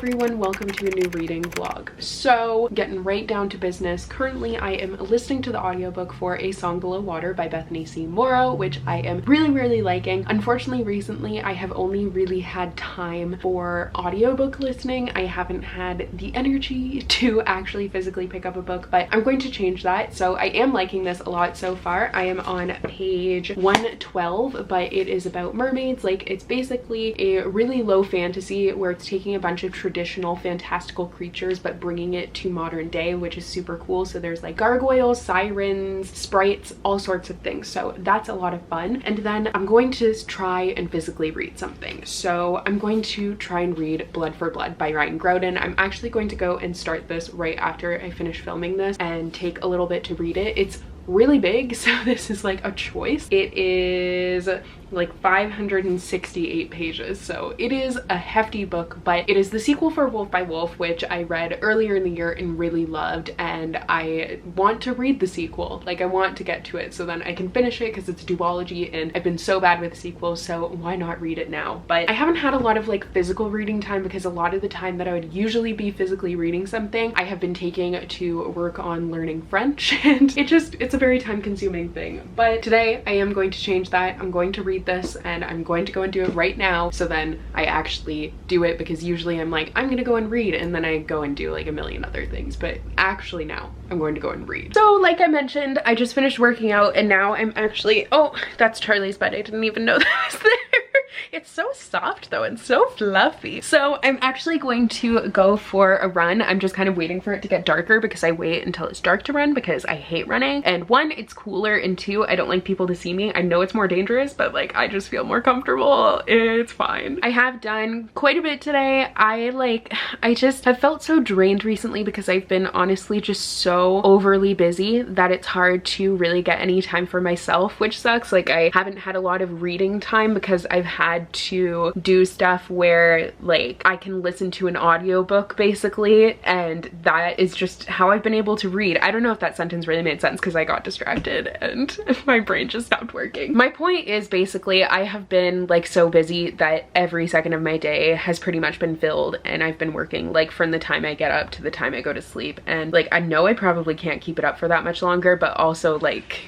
everyone, welcome to a new reading vlog. So getting right down to business, currently I am listening to the audiobook for A Song Below Water by Bethany C. Morrow, which I am really liking. Unfortunately, recently I have only really had time for audiobook listening. I haven't had the energy to actually physically pick up a book, but I'm going to change that. So I am liking this a lot so far. I am on page 112, but it is about mermaids. Like, it's basically a really low fantasy where it's taking a bunch of traditional fantastical creatures but bringing it to modern day, which is super cool. So there's like gargoyles, sirens, sprites, all sorts of things. So that's a lot of fun. And then I'm going to try and physically read something. So I'm going to try and read Blood for Blood by Ryan Groden. I'm actually going to go and start this right after I finish filming this and take a little bit to read it. It's really big, so this is like a choice. It is like 568 pages, so it is a hefty book, but it is the sequel for Wolf by Wolf, which I read earlier in the year and really loved, and I want to read the sequel. Like, I want to get to it so then I can finish it because it's a duology and I've been so bad with sequels, so why not read it now? But I haven't had a lot of like physical reading time because a lot of the time that I would usually be physically reading something, I have been taking to work on learning French, and it's a very time consuming thing. But today I am going to change that. I'm going to read this and I'm going to go and do it right now, so then I actually do it, because usually I'm like, I'm gonna go and read, and then I go and do like a million other things, but actually now I'm going to go and read. So like I mentioned, I just finished working out and now I'm actually, oh, that's Charlie's bed. I didn't even know that was there. It's so soft though and so fluffy. So I'm actually going to go for a run. I'm just kind of waiting for it to get darker because I wait until it's dark to run because I hate running. And one, it's cooler, and two, I don't like people to see me. I know it's more dangerous, but like I just feel more comfortable. It's fine. I have done quite a bit today. I just have felt so drained recently because I've been honestly just so overly busy that it's hard to really get any time for myself, which sucks. Like, I haven't had a lot of reading time because I've had to do stuff where like I can listen to an audiobook basically, and that is just how I've been able to read. I don't know if that sentence really made sense because I got distracted and my brain just stopped working. My point is basically I have been like so busy that every second of my day has pretty much been filled, and I've been working like from the time I get up to the time I go to sleep, and like I know I probably can't keep it up for that much longer, but also like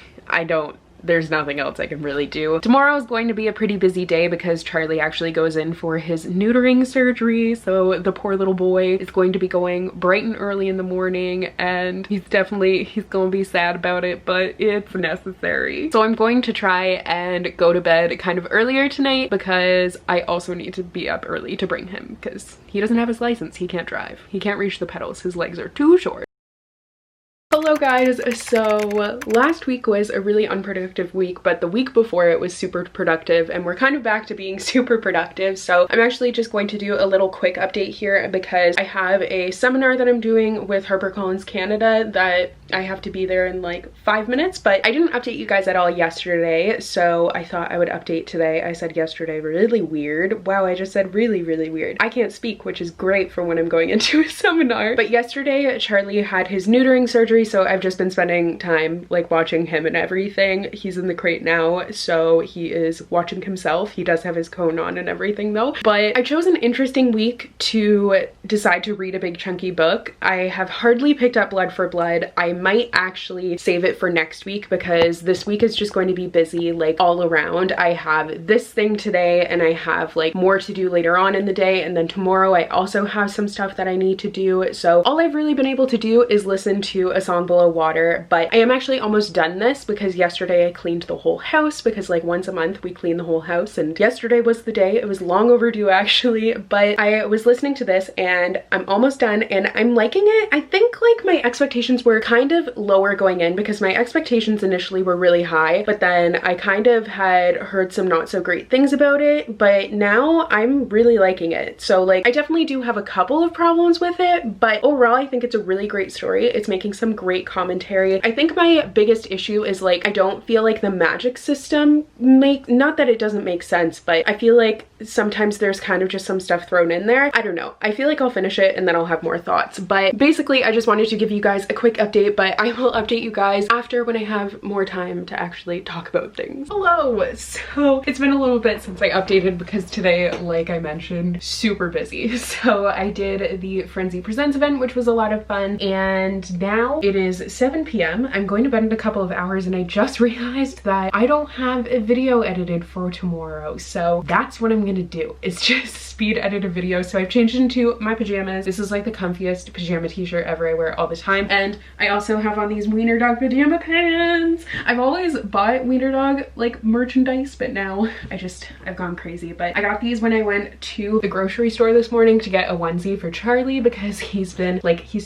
there's nothing else I can really do. Tomorrow is going to be a pretty busy day because Charlie actually goes in for his neutering surgery, so the poor little boy is going to be going bright and early in the morning, and he's gonna be sad about it, but it's necessary. So I'm going to try and go to bed kind of earlier tonight because I also need to be up early to bring him because he doesn't have his license. He can't drive. He can't reach the pedals. His legs are too short. Hello guys, so last week was a really unproductive week, but the week before it was super productive, and we're kind of back to being super productive. So I'm actually just going to do a little quick update here because I have a seminar that I'm doing with HarperCollins Canada that I have to be there in like 5 minutes, but I didn't update you guys at all yesterday, so I thought I would update today. I said yesterday really weird. Wow, I just said really weird. I can't speak, which is great for when I'm going into a seminar. But yesterday Charlie had his neutering surgery, so I've just been spending time like watching him and everything. He's in the crate now, so he is watching himself. He does have his cone on and everything though. But I chose an interesting week to decide to read a big chunky book. I have hardly picked up Blood for Blood. I might actually save it for next week because this week is just going to be busy like all around. I have this thing today and I have like more to do later on in the day, and then tomorrow I also have some stuff that I need to do. So all I've really been able to do is listen to A Song Below Water, but I am actually almost done this because yesterday I cleaned the whole house, because like once a month we clean the whole house, and yesterday was the day. It was long overdue actually, but I was listening to this and I'm almost done and I'm liking it. I think like my expectations were kind of lower going in because my expectations initially were really high, but then I kind of had heard some not so great things about it, but now I'm really liking it. So like I definitely do have a couple of problems with it, but overall I think it's a really great story. It's making some great great commentary. I think my biggest issue is like, I don't feel like the magic system not that it doesn't make sense, but I feel like sometimes there's kind of just some stuff thrown in there. I don't know. I feel like I'll finish it and then I'll have more thoughts. But basically, I just wanted to give you guys a quick update, but I will update you guys after when I have more time to actually talk about things. Hello! So it's been a little bit since I updated because today, like I mentioned, super busy. So I did the Frenzy Presents event, which was a lot of fun. And now it is 7 p.m. I'm going to bed in a couple of hours and I just realized that I don't have a video edited for tomorrow. So that's what I'm gonna do, is just speed edit a video. So I've changed into my pajamas. This is like the comfiest pajama t-shirt ever. I wear it all the time. And I also have on these Wiener Dog pajama pants. I've always bought Wiener Dog like merchandise, but now I've gone crazy. But I got these when I went to the grocery store this morning to get a onesie for Charlie because he's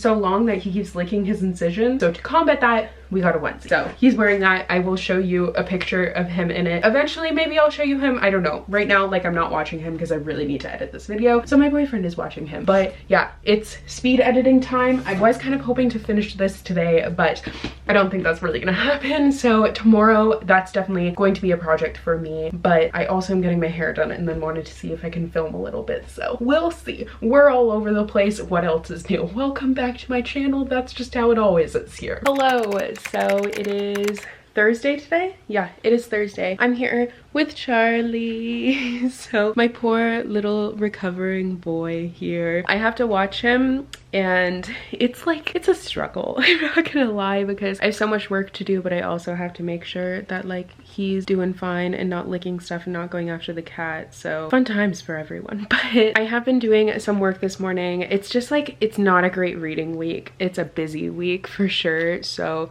so long that he keeps licking his incision. So to combat that, we got a onesie. So he's wearing that. I will show you a picture of him in it. Eventually, maybe I'll show you him. I don't know. Right now, like, I'm not watching him because I really need to edit this video. So my boyfriend is watching him. But yeah, it's speed editing time. I was kind of hoping to finish this today, but I don't think that's really gonna happen. So tomorrow, that's definitely going to be a project for me. But I also am getting my hair done and then wanted to see if I can film a little bit. So we'll see. We're all over the place. What else is new? Welcome back to my channel. That's just how it always is here. Hello. So it is Thursday today? Yeah, it is Thursday. I'm here with Charlie. So my poor little recovering boy here. I have to watch him and it's a struggle. I'm not gonna lie, because I have so much work to do, but I also have to make sure that like he's doing fine and not licking stuff and not going after the cat. So fun times for everyone. But I have been doing some work this morning. It's just like, it's not a great reading week. It's a busy week for sure. So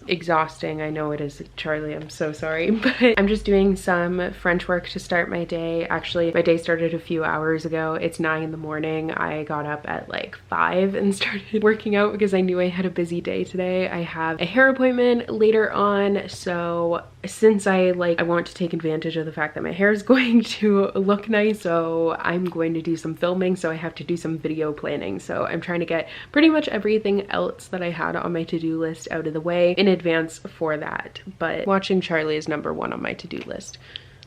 exhausting. I know it is, Charlie, I'm so sorry, but I'm just doing some French work to start my day. Actually, my day started a few hours ago. It's 9 in the morning. I got up at like 5 and started working out because I knew I had a busy day today. I have a hair appointment later on, so since I want to take advantage of the fact that my hair is going to look nice, so I'm going to do some filming, so I have to do some video planning. So I'm trying to get pretty much everything else that I had on my to-do list out of the way in advance for that. But watching Charlie is number 1 on my to-do list.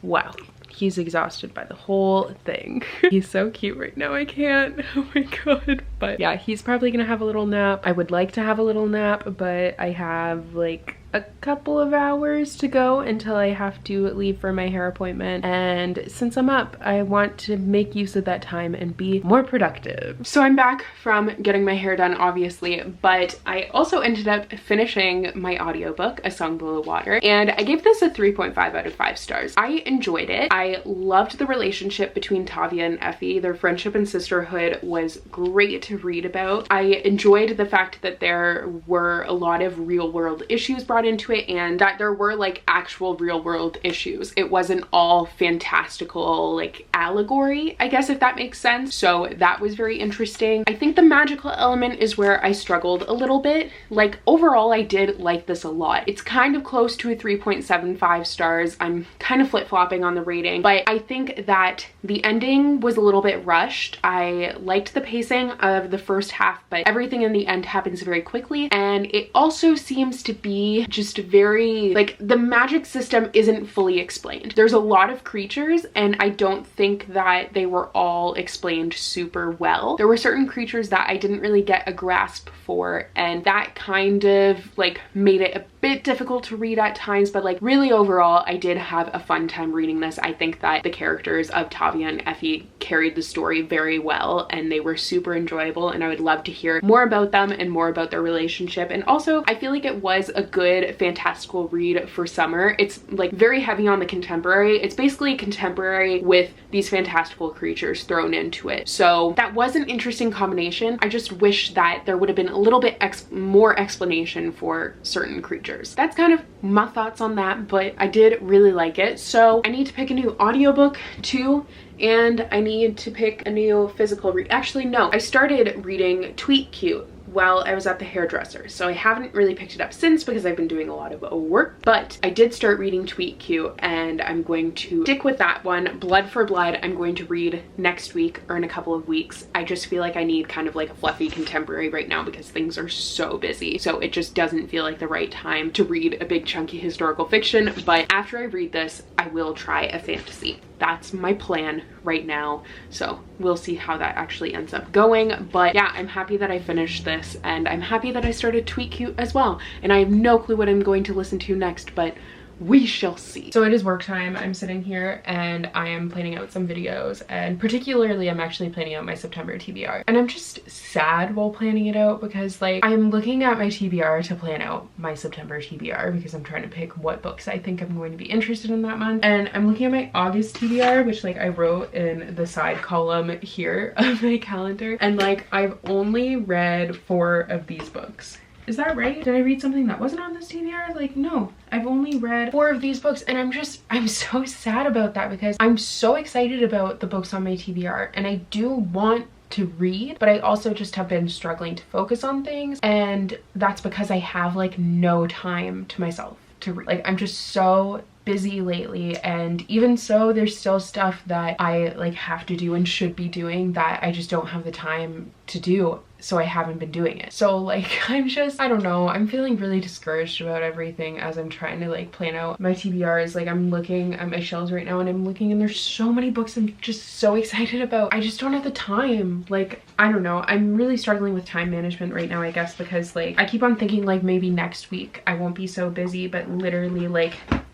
Wow. He's exhausted by the whole thing. He's so cute right now. I can't. Oh my god. But yeah, he's probably gonna have a little nap. I would like to have a little nap, but I have like a couple of hours to go until I have to leave for my hair appointment. And since I'm up, I want to make use of that time and be more productive. So I'm back from getting my hair done, obviously, but I also ended up finishing my audiobook, A Song Below Water, and I gave this a 3.5 out of 5 stars. I enjoyed it. I loved the relationship between Tavia and Effie. Their friendship and sisterhood was great to read about. I enjoyed the fact that there were a lot of real world issues brought into it and that there were like actual real world issues. It wasn't all fantastical like allegory, I guess, if that makes sense. So that was very interesting. I think the magical element is where I struggled a little bit. Like overall, I did like this a lot. It's kind of close to a 3.75 stars. I'm kind of flip-flopping on the rating, but I think that the ending was a little bit rushed. I liked the pacing of the first half, but everything in the end happens very quickly. And it also seems to be just very, like, the magic system isn't fully explained. There's a lot of creatures and I don't think that they were all explained super well. There were certain creatures that I didn't really get a grasp for, and that kind of like made it a bit difficult to read at times, but like really overall I did have a fun time reading this. I think that the characters of Tavia and Effie carried the story very well and they were super enjoyable, and I would love to hear more about them and more about their relationship. And also I feel like it was a good fantastical read for summer. It's like very heavy on the contemporary. It's basically contemporary with these fantastical creatures thrown into it. So that was an interesting combination. I just wish that there would have been a little bit more explanation for certain creatures. That's kind of my thoughts on that, but I did really like it. So I need to pick a new audiobook too, and I need to pick a new physical read. Actually, no, I started reading Tweet Cute while I was at the hairdresser. So I haven't really picked it up since because I've been doing a lot of work, but I did start reading Tweet Cute and I'm going to stick with that one. Blood for Blood, I'm going to read next week or in a couple of weeks. I just feel like I need kind of like a fluffy contemporary right now because things are so busy. So it just doesn't feel like the right time to read a big chunky historical fiction. But after I read this, I will try a fantasy. That's my plan right now. So we'll see how that actually ends up going. But yeah, I'm happy that I finished this and I'm happy that I started Tweet Cute as well. And I have no clue what I'm going to listen to next, but we shall see. So it is work time. I'm sitting here and I am planning out some videos, and particularly I'm actually planning out my September TBR. And I'm just sad while planning it out because like I'm looking at my TBR to plan out my September TBR because I'm trying to pick what books I think I'm going to be interested in that month. And I'm looking at my August TBR, which like I wrote in the side column here of my calendar, and like I've only read 4 of these books. Is that right? Did I read something that wasn't on this TBR? Like, no, I've only read 4 of these books, and I'm so sad about that because I'm so excited about the books on my TBR and I do want to read, but I also just have been struggling to focus on things, and that's because I have like no time to myself to read. Like I'm just so busy lately, and even so there's still stuff that I like have to do and should be doing that I just don't have the time to do, so I haven't been doing it. So like I don't know, I'm feeling really discouraged about everything as I'm trying to like plan out my TBRs. Like I'm looking at my shelves right now and I'm looking and there's so many books I'm just so excited about. I just don't have the time. Like I don't know, I'm really struggling with time management right now, I guess, because like I keep on thinking like maybe next week I won't be so busy, but literally like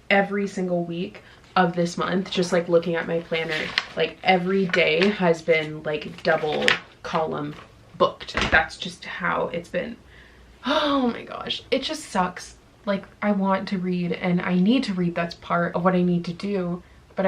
every single week of this month, just like looking at my planner, like every day has been like double column booked. That's just how it's been. Oh my gosh, it just sucks. Like I want to read and I need to read, that's part of what I need to do, but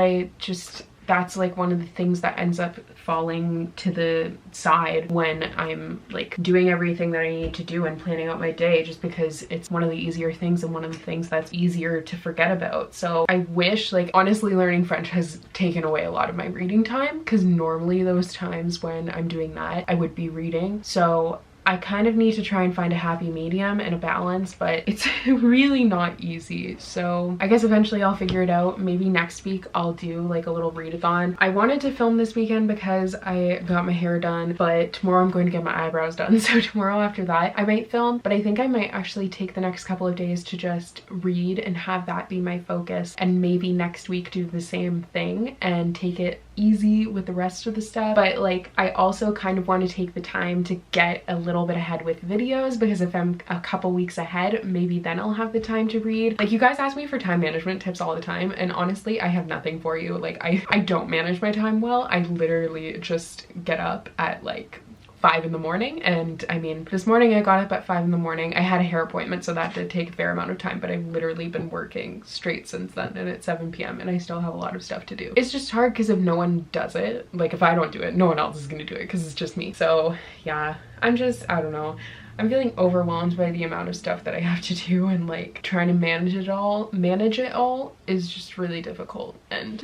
that's like one of the things that ends up falling to the side when I'm like doing everything that I need to do and planning out my day, just because it's one of the easier things and one of the things that's easier to forget about. So I wish, like honestly, learning French has taken away a lot of my reading time, because normally those times when I'm doing that I would be reading. So I kind of need to try and find a happy medium and a balance, but it's really not easy. So I guess eventually I'll figure it out. Maybe next week I'll do like a little readathon. I wanted to film this weekend because I got my hair done, but tomorrow I'm going to get my eyebrows done. So tomorrow after that I might film, but I think I might actually take the next couple of days to just read and have that be my focus, and maybe next week do the same thing and take it easy with the rest of the stuff. But like I also kind of want to take the time to get a little bit ahead with videos, because if I'm a couple weeks ahead, maybe then I'll have the time to read. Like you guys ask me for time management tips all the time, and honestly I have nothing for you. Like I don't manage my time well. I literally just get up at like 5 in the morning, and I mean this morning I got up at 5 in the morning. I had a hair appointment, so that did take a fair amount of time, but I've literally been working straight since then, and it's 7 p.m. and I still have a lot of stuff to do. It's just hard because if no one does it, like if I don't do it, no one else is gonna do it because it's just me. So yeah, I don't know, I'm feeling overwhelmed by the amount of stuff that I have to do, and like trying to manage it all is just really difficult, and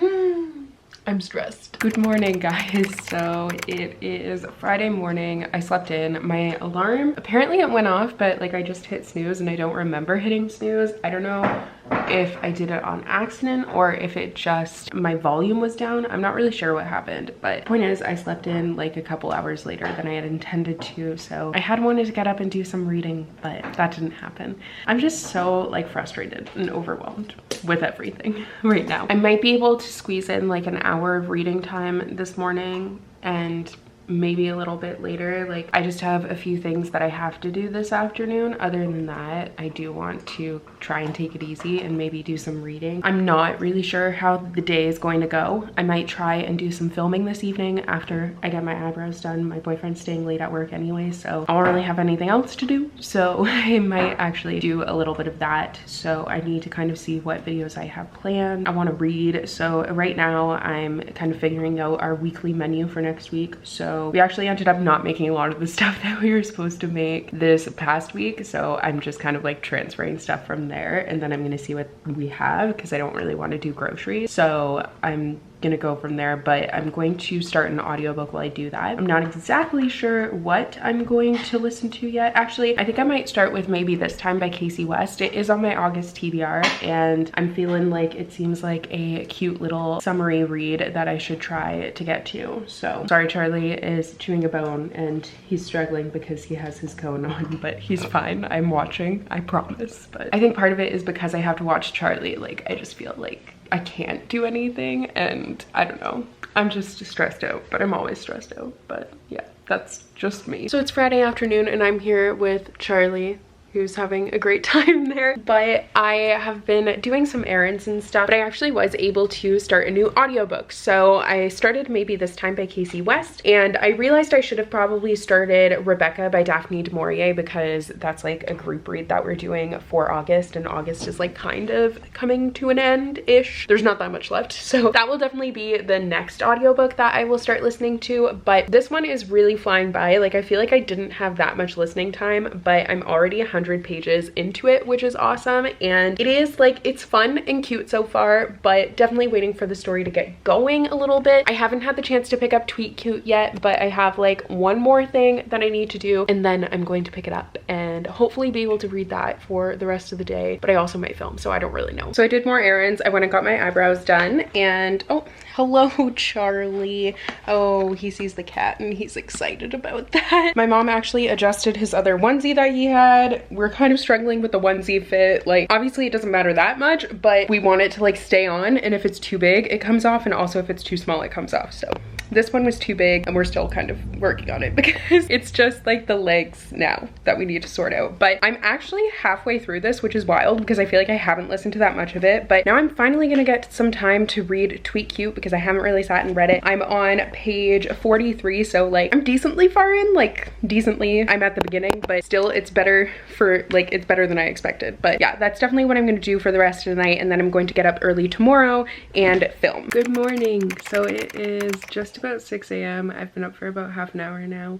I'm stressed. Good morning, guys. So it is Friday morning. I slept in. My alarm, apparently it went off, but like I just hit snooze and I don't remember hitting snooze. I don't know if I did it on accident or if it just, my volume was down. I'm not really sure what happened, but the point is I slept in like a couple hours later than I had intended to. So I had wanted to get up and do some reading, but that didn't happen. I'm just so like frustrated and overwhelmed with everything right now. I might be able to squeeze in like an hour of reading time this morning and maybe a little bit later. Like I just have a few things that I have to do this afternoon. Other than that, I do want to try and take it easy and maybe do some reading. I'm not really sure how the day is going to go. I might try and do some filming this evening after I get my eyebrows done. My boyfriend's staying late at work anyway, so I don't really have anything else to do, so I might actually do a little bit of that. So I need to kind of see what videos I have planned. I want to read, so right now I'm kind of figuring out our weekly menu for next week. So we actually ended up not making a lot of the stuff that we were supposed to make this past week, so I'm just kind of like transferring stuff from there, and then I'm gonna see what we have because I don't really want to do groceries. So I'm gonna go from there, but I'm going to start an audiobook while I do that. I'm not exactly sure what I'm going to listen to yet. Actually, I think I might start with Maybe This Time by Casey West. It is on my August TBR, and I'm feeling like it seems like a cute little summary read that I should try to get to. So sorry, Charlie is chewing a bone and he's struggling because he has his cone on, but he's fine. I'm watching, I promise. But I think part of it is because I have to watch Charlie. Like, I just feel like I can't do anything, and I don't know. I'm just stressed out, but I'm always stressed out. But yeah, that's just me. So it's Friday afternoon and I'm here with Charlie, who's having a great time there. But I have been doing some errands and stuff, but I actually was able to start a new audiobook. So I started Maybe This Time by Casey West, and I realized I should have probably started Rebecca by Daphne du Maurier, because that's like a group read that we're doing for August, and August is like kind of coming to an end-ish. There's not that much left. So that will definitely be the next audiobook that I will start listening to. But this one is really flying by. Like, I feel like I didn't have that much listening time, but I'm already 100 pages into it, which is awesome. And it is like, it's fun and cute so far, but definitely waiting for the story to get going a little bit. I haven't had the chance to pick up Tweet Cute yet, but I have like one more thing that I need to do, and then I'm going to pick it up and hopefully be able to read that for the rest of the day. But I also might film, so I don't really know. So I did more errands. I went and got my eyebrows done, and oh, hello, Charlie. Oh, he sees the cat and he's excited about that. My mom actually adjusted his other onesie that he had. We're kind of struggling with the onesie fit. Like, obviously it doesn't matter that much, but we want it to like stay on, and if it's too big, it comes off, and also if it's too small, it comes off. So this one was too big, and we're still kind of working on it because it's just like the legs now that we need to sort out. But I'm actually halfway through this, which is wild because I feel like I haven't listened to that much of it. But now I'm finally gonna get some time to read Tweet Cute because I haven't really sat and read it. I'm on page 43, so like I'm decently far in, like decently. I'm at the beginning, but still it's better for like, it's better than I expected. But yeah, that's definitely what I'm gonna do for the rest of the night, and then I'm going to get up early tomorrow and film. Good morning. So it is just about 6 a.m. I've been up for about half an hour now,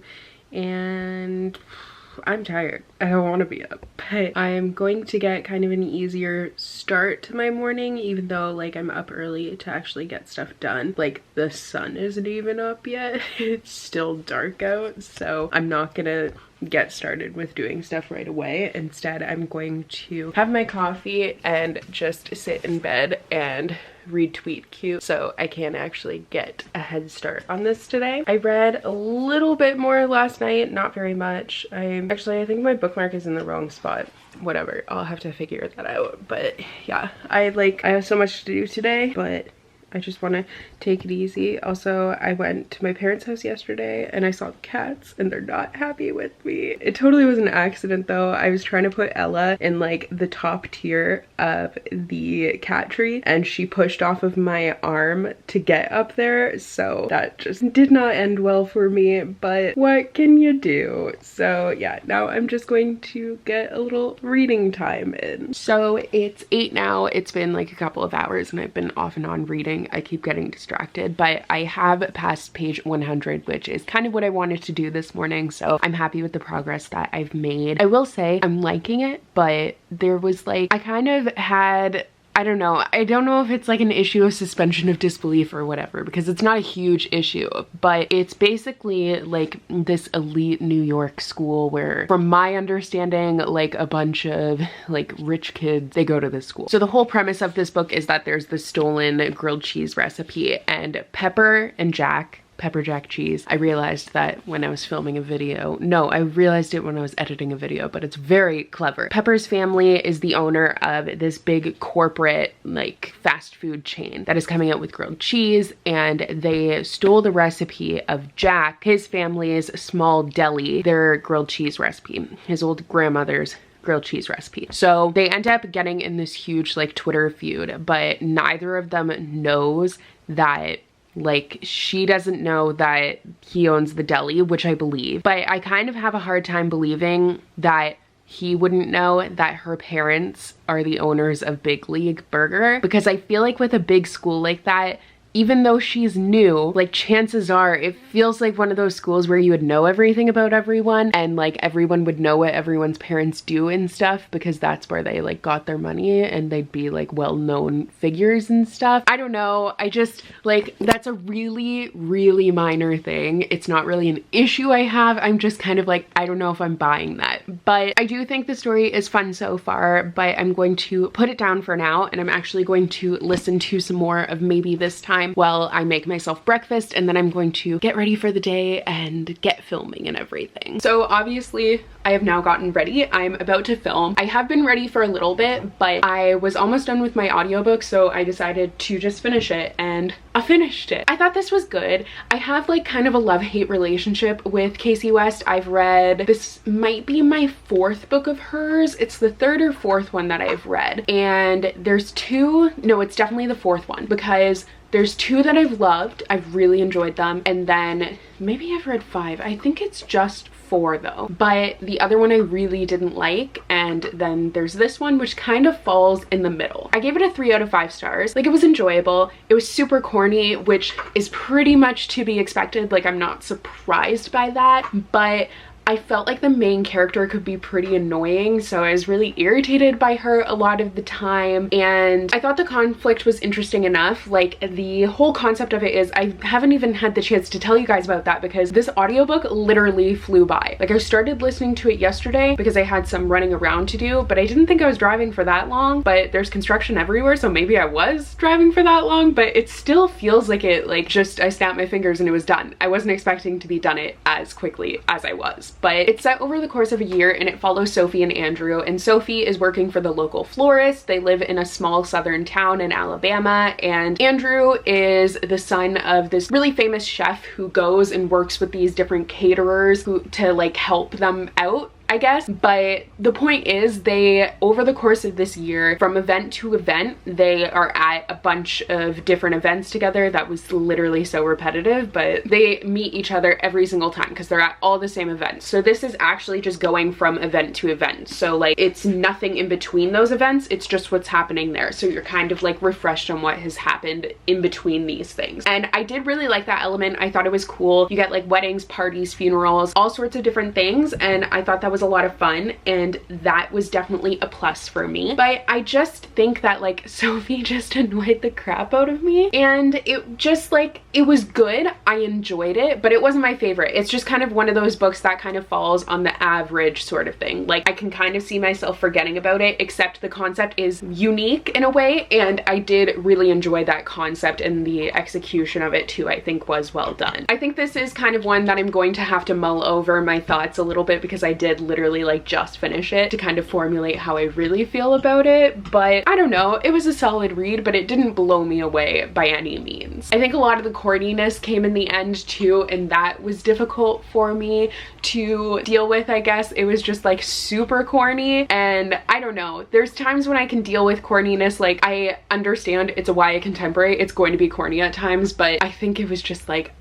and I'm tired. I don't want to be up, but I'm going to get kind of an easier start to my morning, even though like I'm up early to actually get stuff done. Like, the sun isn't even up yet. It's still dark out, so I'm not gonna get started with doing stuff right away. Instead, I'm going to have my coffee and just sit in bed and read Tweet Cute so I can actually get a head start on this today. I read a little bit more last night, not very much. I think my bookmark is in the wrong spot. Whatever, I'll have to figure that out. But yeah, I have so much to do today, but I just want to take it easy. Also, I went to my parents' house yesterday and I saw the cats and they're not happy with me. It totally was an accident though. I was trying to put Ella in like the top tier of the cat tree, and she pushed off of my arm to get up there. So that just did not end well for me, but what can you do? So yeah, now I'm just going to get a little reading time in. So it's 8 now. It's been like a couple of hours and I've been off and on reading. I keep getting distracted, but I have passed page 100, which is kind of what I wanted to do this morning. So I'm happy with the progress that I've made. I will say I'm liking it, but there was like, I kind of had, I don't know if it's like an issue of suspension of disbelief or whatever, because it's not a huge issue, but it's basically like this elite New York school where, from my understanding, like a bunch of like rich kids, they go to this school. So the whole premise of this book is that there's this stolen grilled cheese recipe, and Pepper Jack cheese. I realized that when I was filming a video. No, I realized it when I was editing a video, but it's very clever. Pepper's family is the owner of this big corporate like fast food chain that is coming out with grilled cheese, and they stole the recipe of Jack, his family's small deli, their grilled cheese recipe, his old grandmother's grilled cheese recipe. So they end up getting in this huge like Twitter feud, but neither of them knows that, like, she doesn't know that he owns the deli, which I believe, but I kind of have a hard time believing that he wouldn't know that her parents are the owners of Big League Burger, because I feel like with a big school like that, even though she's new, like chances are it feels like one of those schools where you would know everything about everyone and like everyone would know what everyone's parents do and stuff because that's where they like got their money and they'd be like well-known figures and stuff. I don't know. I just like, that's a really, really minor thing. It's not really an issue I have. I'm just kind of like, I don't know if I'm buying that. But I do think the story is fun so far, but I'm going to put it down for now and I'm actually going to listen to some more of Maybe This Time while I make myself breakfast, and then I'm going to get ready for the day and get filming and everything. So obviously I have now gotten ready. I'm about to film. I have been ready for a little bit, but I was almost done with my audiobook, so I decided to just finish it, and I finished it. I thought this was good. I have like kind of a love-hate relationship with Casey West. I've read, this might be my 4th book of hers. It's the 3rd or 4th one that I've read, and there's 2, no, it's definitely the 4th one, because there's 2 that I've loved. I've really enjoyed them, and then maybe I've read 5. I think it's just 4 though, but the other one I really didn't like, and then there's this one which kind of falls in the middle. I gave it a 3 out of 5 stars. Like, it was enjoyable. It was super corny, which is pretty much to be expected. Like, I'm not surprised by that, but I felt like the main character could be pretty annoying, so I was really irritated by her a lot of the time, and I thought the conflict was interesting enough. Like, the whole concept of it is, I haven't even had the chance to tell you guys about that because this audiobook literally flew by. Like, I started listening to it yesterday because I had some running around to do, but I didn't think I was driving for that long, but there's construction everywhere, so maybe I was driving for that long, but it still feels like it, like, just I snapped my fingers and it was done. I wasn't expecting to be done it as quickly as I was. But it's set over the course of a year and it follows Sophie and Andrew, and Sophie is working for the local florist. They live in a small southern town in Alabama, and Andrew is the son of this really famous chef who goes and works with these different caterers to like help them out, I guess. But the point is, they, over the course of this year, from event to event, they are at a bunch of different events together. That was literally so repetitive, but they meet each other every single time because they're at all the same events. So this is actually just going from event to event. So like, it's nothing in between those events. It's just what's happening there. So you're kind of like refreshed on what has happened in between these things. And I did really like that element. I thought it was cool. You get like weddings, parties, funerals, all sorts of different things. And I thought that was a lot of fun, and that was definitely a plus for me. But I just think that like Sophie just annoyed the crap out of me, and it just like, it was good. I enjoyed it, but it wasn't my favorite. It's just kind of one of those books that kind of falls on the average sort of thing. Like, I can kind of see myself forgetting about it, except the concept is unique in a way, and I did really enjoy that concept, and the execution of it too, I think, was well done. I think this is kind of one that I'm going to have to mull over my thoughts a little bit because I did literally like just finish it to kind of formulate how I really feel about it. But I don't know, it was a solid read, but it didn't blow me away by any means. I think a lot of the corniness came in the end too, and that was difficult for me to deal with, I guess. It was just like super corny, and I don't know, there's times when I can deal with corniness. Like, I understand it's a YA contemporary, it's going to be corny at times, but I think it was just like,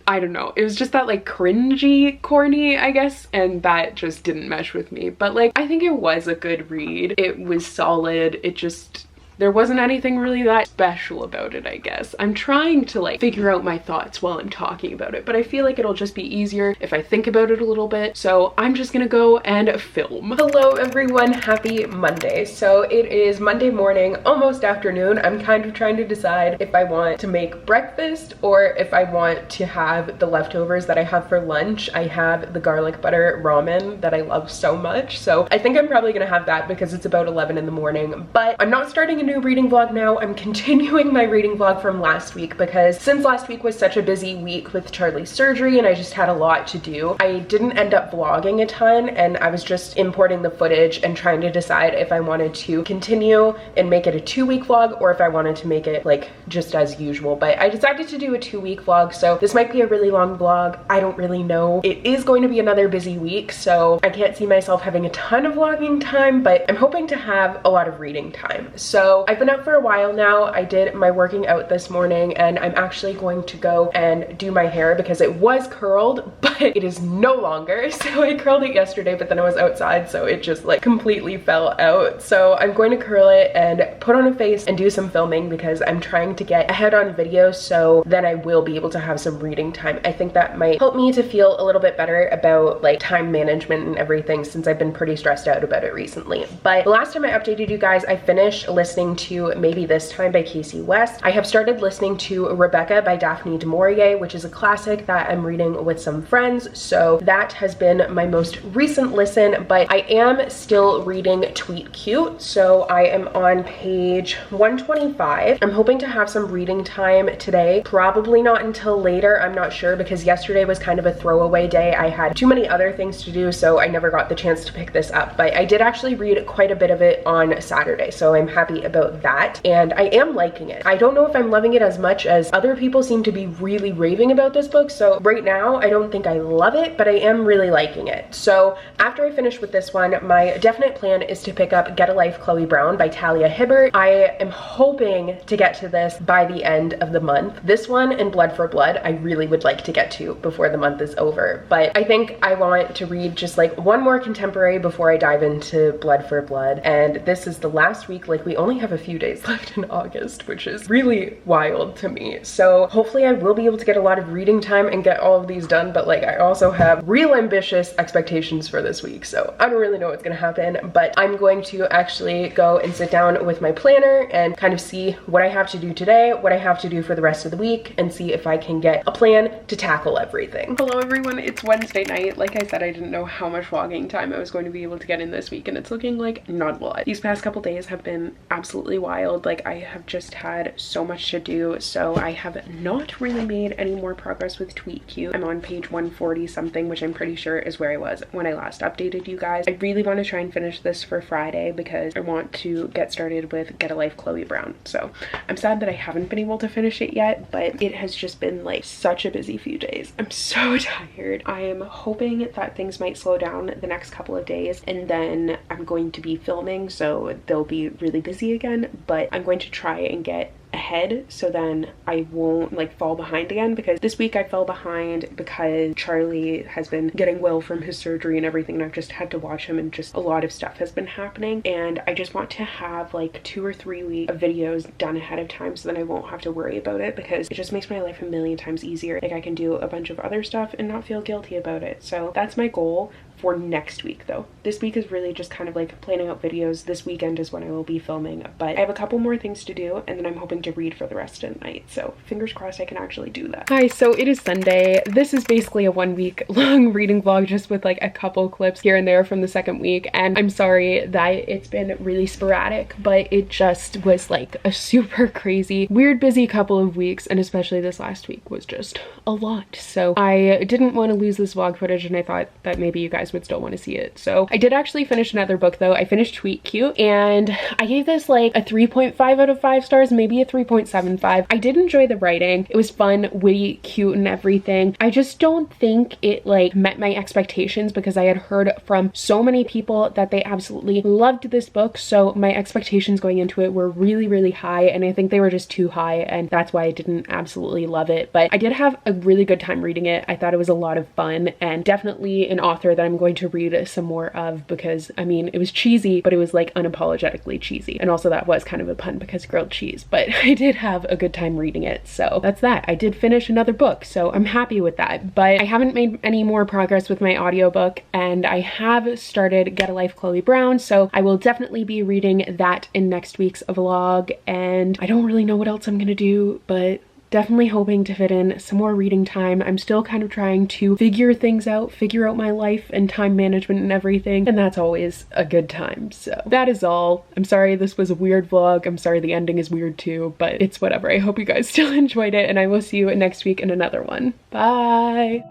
I don't know, it was just that like cringy corny, I guess, and that just didn't mesh with me. But like, I think it was a good read. It was solid. It just, there wasn't anything really that special about it, I guess. I'm trying to like figure out my thoughts while I'm talking about it, but I feel like it'll just be easier if I think about it a little bit. So I'm just gonna go and film. Hello everyone, happy Monday. So it is Monday morning, almost afternoon. I'm kind of trying to decide if I want to make breakfast or if I want to have the leftovers that I have for lunch. I have the garlic butter ramen that I love so much, so I think I'm probably gonna have that because it's about 11 in the morning. But I'm not starting a new reading vlog now. I'm continuing my reading vlog from last week because since last week was such a busy week with Charlie's surgery and I just had a lot to do, I didn't end up vlogging a ton, and I was just importing the footage and trying to decide if I wanted to continue and make it a 2-week vlog or if I wanted to make it like just as usual. But I decided to do a 2-week vlog, so this might be a really long vlog. I don't really know. It is going to be another busy week, so I can't see myself having a ton of vlogging time, but I'm hoping to have a lot of reading time. So So I've been up for a while now. I did my working out this morning and I'm actually going to go and do my hair because it was curled, but it is no longer. So I curled it yesterday, but then I was outside, so it just like completely fell out. So I'm going to curl it and put on a face and do some filming because I'm trying to get ahead on video, so then I will be able to have some reading time. I think that might help me to feel a little bit better about like time management and everything, since I've been pretty stressed out about it recently. But the last time I updated you guys, I finished listening to Maybe This Time by Casey West. I have started listening to Rebecca by Daphne du Maurier, which is a classic that I'm reading with some friends. So that has been my most recent listen, but I am still reading Tweet Cute. So I am on page 125. I'm hoping to have some reading time today. Probably not until later, I'm not sure, because yesterday was kind of a throwaway day. I had too many other things to do, so I never got the chance to pick this up. But I did actually read quite a bit of it on Saturday, so I'm happy about that. And I am liking it. I don't know if I'm loving it as much as other people seem to be really raving about this book. So right now, I don't think I love it, but I am really liking it. So after I finish with this one, my definite plan is to pick up Get a Life, Chloe Brown by Talia Hibbert. I am hoping to get to this by the end of the month. This one and Blood for Blood, I really would like to get to before the month is over. But I think I want to read just like one more contemporary before I dive into Blood for Blood. And this is the last week. Like, we only have a few days left in August, which is really wild to me. So hopefully I will be able to get a lot of reading time and get all of these done. But like, I also have real ambitious expectations for this week. So I don't really know what's gonna happen, but I'm going to actually go and sit down with my planner and kind of see what I have to do today, what I have to do for the rest of the week, and see if I can get a plan to tackle everything. Hello everyone, it's Wednesday night. Like I said, I didn't know how much vlogging time I was going to be able to get in this week, and it's looking like not a lot. These past couple days have been absolutely wild. Like, I have just had so much to do, so I have not really made any more progress with Tweet Cute. I'm on page 140 something, which I'm pretty sure is where I was when I last updated you guys. I really want to try and finish this for Friday because I want to get started with Get a Life, Chloe Brown. So I'm sad that I haven't been able to finish it yet, but it has just been like such a busy few days. I'm so tired. I am hoping that things might slow down the next couple of days, and then I'm going to be filming, so they'll be really busy again, but I'm going to try and get ahead so then I won't like fall behind again, because this week I fell behind because Charlie has been getting well from his surgery and everything, and I've just had to watch him, and just a lot of stuff has been happening, and I just want to have like 2 or 3 weeks of videos done ahead of time so then I won't have to worry about it, because it just makes my life a million times easier. Like, I can do a bunch of other stuff and not feel guilty about it. So that's my goal for next week though. This week is really just kind of like planning out videos. This weekend is when I will be filming, but I have a couple more things to do, and then I'm hoping to read for the rest of the night. So fingers crossed I can actually do that. Hi, so it is Sunday. This is basically a 1 week long reading vlog, just with like a couple clips here and there from the second week. And I'm sorry that it's been really sporadic, but it just was like a super crazy, weird, busy couple of weeks. And especially this last week was just a lot. So I didn't want to lose this vlog footage, and I thought that maybe you guys would still want to see it. So I did actually finish another book though. I finished Tweet Cute, and I gave this like a 3.5 out of 5 stars, maybe a 3.75. I did enjoy the writing. It was fun, witty, cute, and everything. I just don't think it like met my expectations, because I had heard from so many people that they absolutely loved this book. So my expectations going into it were really, really high, and I think they were just too high, and that's why I didn't absolutely love it. But I did have a really good time reading it. I thought it was a lot of fun, and definitely an author that I'm going to read some more of, because I mean, it was cheesy, but it was like unapologetically cheesy. And also that was kind of a pun because grilled cheese, but I did have a good time reading it. So that's that. I did finish another book, so I'm happy with that. But I haven't made any more progress with my audiobook, and I have started Get a Life, Chloe Brown, so I will definitely be reading that in next week's vlog. And I don't really know what else I'm gonna do, but definitely hoping to fit in some more reading time. I'm still kind of trying to figure things out, figure out my life and time management and everything, and that's always a good time. So that is all. I'm sorry this was a weird vlog. I'm sorry the ending is weird too, but it's whatever. I hope you guys still enjoyed it, and I will see you next week in another one. Bye!